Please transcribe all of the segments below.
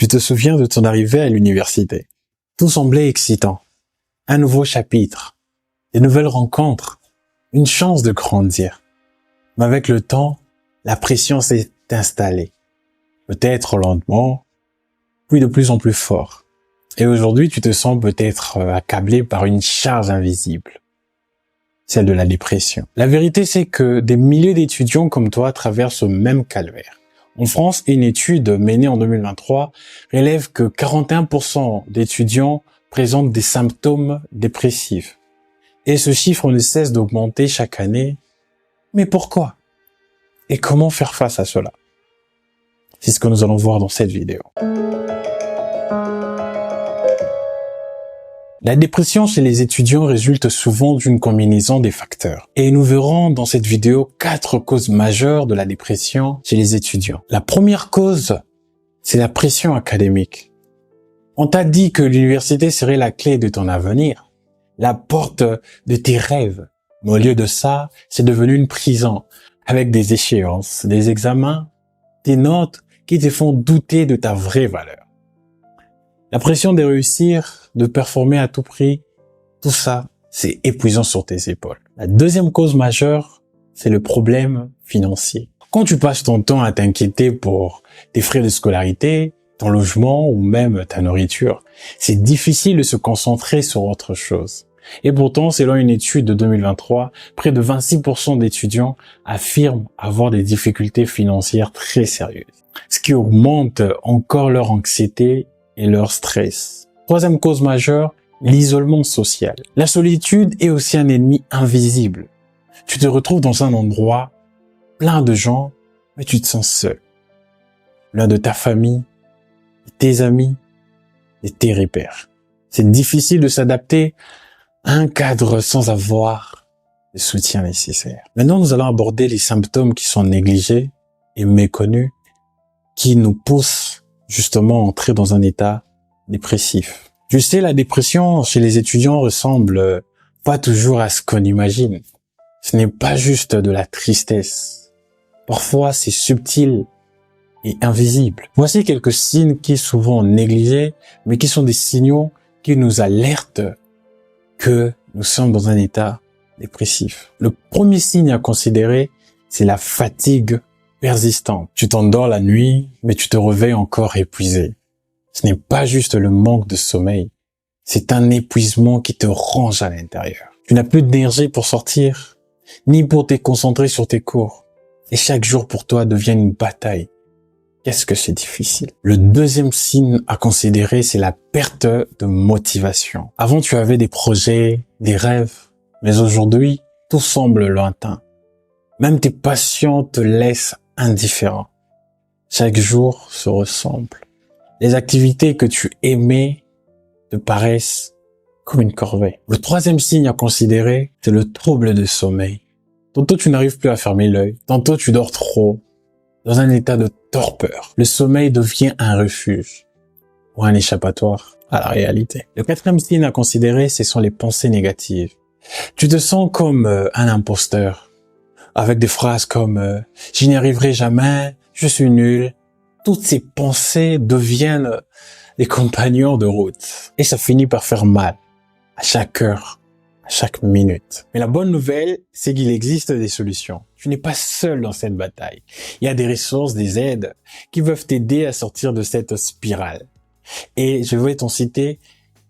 Tu te souviens de ton arrivée à l'université. Tout semblait excitant. Un nouveau chapitre, des nouvelles rencontres, une chance de grandir. Mais avec le temps, la pression s'est installée. Peut-être lentement, puis de plus en plus fort. Et aujourd'hui, tu te sens peut-être accablé par une charge invisible, celle de la dépression. La vérité, c'est que des milliers d'étudiants comme toi traversent le même calvaire. En France, une étude menée en 2023 relève que 41% d'étudiants présentent des symptômes dépressifs. Et ce chiffre ne cesse d'augmenter chaque année. Mais pourquoi? Et comment faire face à cela? C'est ce que nous allons voir dans cette vidéo. La dépression chez les étudiants résulte souvent d'une combinaison des facteurs. Et nous verrons dans cette vidéo 4 causes majeures de la dépression chez les étudiants. La première cause, c'est la pression académique. On t'a dit que l'université serait la clé de ton avenir, la porte de tes rêves. Mais au lieu de ça, c'est devenu une prison, avec des échéances, des examens, des notes qui te font douter de ta vraie valeur. La pression de réussir, de performer à tout prix, tout ça, c'est épuisant sur tes épaules. La deuxième cause majeure, c'est le problème financier. Quand tu passes ton temps à t'inquiéter pour tes frais de scolarité, ton logement ou même ta nourriture, c'est difficile de se concentrer sur autre chose. Et pourtant, selon une étude de 2023, près de 26% d'étudiants affirment avoir des difficultés financières très sérieuses, ce qui augmente encore leur anxiété et leur stress. Troisième cause majeure, l'isolement social. La solitude est aussi un ennemi invisible. Tu te retrouves dans un endroit plein de gens, mais tu te sens seul. Loin de ta famille, de tes amis et tes repères. C'est difficile de s'adapter à un cadre sans avoir le soutien nécessaire. Maintenant, nous allons aborder les symptômes qui sont négligés et méconnus, qui nous poussent justement à entrer dans un état dépressif. Je sais, la dépression chez les étudiants ressemble pas toujours à ce qu'on imagine. Ce n'est pas juste de la tristesse. Parfois, c'est subtil et invisible. Voici quelques signes qui sont souvent négligés, mais qui sont des signaux qui nous alertent que nous sommes dans un état dépressif. Le premier signe à considérer, c'est la fatigue persistante. Tu t'endors la nuit, mais tu te réveilles encore épuisé. Ce n'est pas juste le manque de sommeil, c'est un épuisement qui te ronge à l'intérieur. Tu n'as plus d'énergie pour sortir, ni pour te concentrer sur tes cours. Et chaque jour pour toi devient une bataille. Qu'est-ce que c'est difficile. Le deuxième signe à considérer, c'est la perte de motivation. Avant, tu avais des projets, des rêves, mais aujourd'hui, tout semble lointain. Même tes passions te laissent indifférent. Chaque jour se ressemble. Les activités que tu aimais te paraissent comme une corvée. Le troisième signe à considérer, c'est le trouble de sommeil. Tantôt tu n'arrives plus à fermer l'œil, tantôt tu dors trop, dans un état de torpeur. Le sommeil devient un refuge ou un échappatoire à la réalité. Le quatrième signe à considérer, ce sont les pensées négatives. Tu te sens comme un imposteur, avec des phrases comme « je n'y arriverai jamais »,« je suis nul ». Toutes ces pensées deviennent des compagnons de route. Et ça finit par faire mal à chaque heure, à chaque minute. Mais la bonne nouvelle, c'est qu'il existe des solutions. Tu n'es pas seul dans cette bataille. Il y a des ressources, des aides qui peuvent t'aider à sortir de cette spirale. Et je vais t'en citer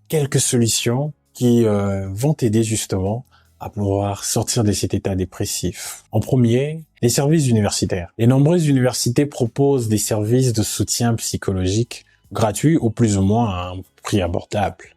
quelques solutions qui vont t'aider justement à pouvoir sortir de cet état dépressif. En premier, les services universitaires. Les nombreuses universités proposent des services de soutien psychologique gratuits ou plus ou moins à un prix abordable.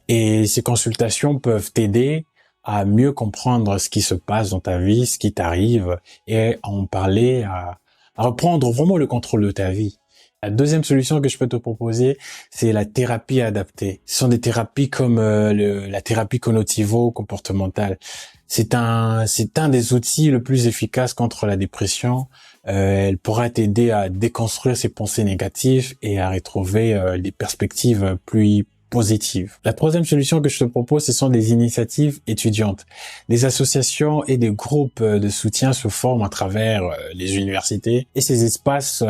Et ces consultations peuvent t'aider à mieux comprendre ce qui se passe dans ta vie, ce qui t'arrive, et à en parler, à reprendre vraiment le contrôle de ta vie. La deuxième solution que je peux te proposer, c'est la thérapie adaptée. Ce sont des thérapies comme la thérapie cognitivo-comportementale. C'est un des outils le plus efficaces contre la dépression. Elle pourra t'aider à déconstruire ses pensées négatives et à retrouver des perspectives plus positive. La troisième solution que je te propose, ce sont des initiatives étudiantes. Des associations et des groupes de soutien se forment à travers les universités et ces espaces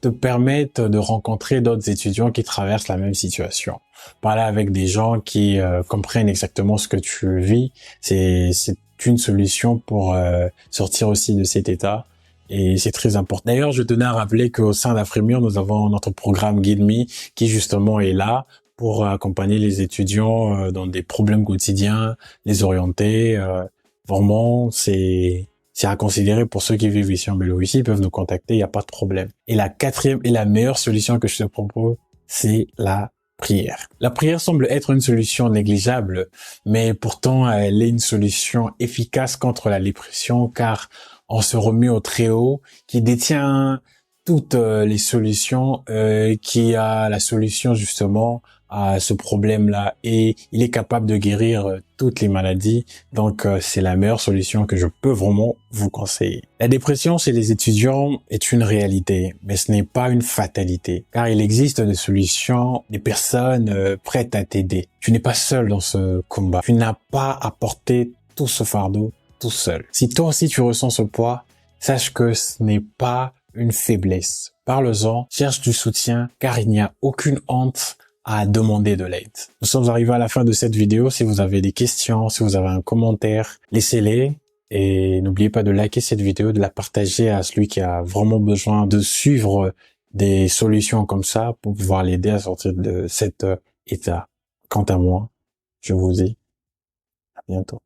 te permettent de rencontrer d'autres étudiants qui traversent la même situation. Parler avec des gens qui comprennent exactement ce que tu vis, c'est une solution pour sortir aussi de cet état. Et c'est très important. D'ailleurs, je tenais à rappeler qu'au sein d'Afrimur, nous avons notre programme Guide Me qui justement est là pour accompagner les étudiants dans des problèmes quotidiens, les orienter. Vraiment, c'est à considérer pour ceux qui vivent ici en Biélorussie, ils peuvent nous contacter, il n'y a pas de problème. Et la quatrième et la meilleure solution que je te propose, c'est la prière. La prière semble être une solution négligeable, mais pourtant elle est une solution efficace contre la dépression car on se remet au Très-Haut qui détient toutes les solutions, qui a la solution justement à ce problème-là et il est capable de guérir toutes les maladies. Donc c'est la meilleure solution que je peux vraiment vous conseiller. La dépression chez les étudiants est une réalité, mais ce n'est pas une fatalité, car il existe des solutions, des personnes prêtes à t'aider. Tu n'es pas seul dans ce combat. Tu n'as pas à porter tout ce fardeau tout seul. Si toi aussi tu ressens ce poids, sache que ce n'est pas une faiblesse. Parle-en, cherche du soutien, car il n'y a aucune honte à demander de l'aide. Nous sommes arrivés à la fin de cette vidéo. Si vous avez des questions, si vous avez un commentaire, laissez-les. Et n'oubliez pas de liker cette vidéo, de la partager à celui qui a vraiment besoin de suivre des solutions comme ça pour pouvoir l'aider à sortir de cet état. Quant à moi, je vous dis à bientôt.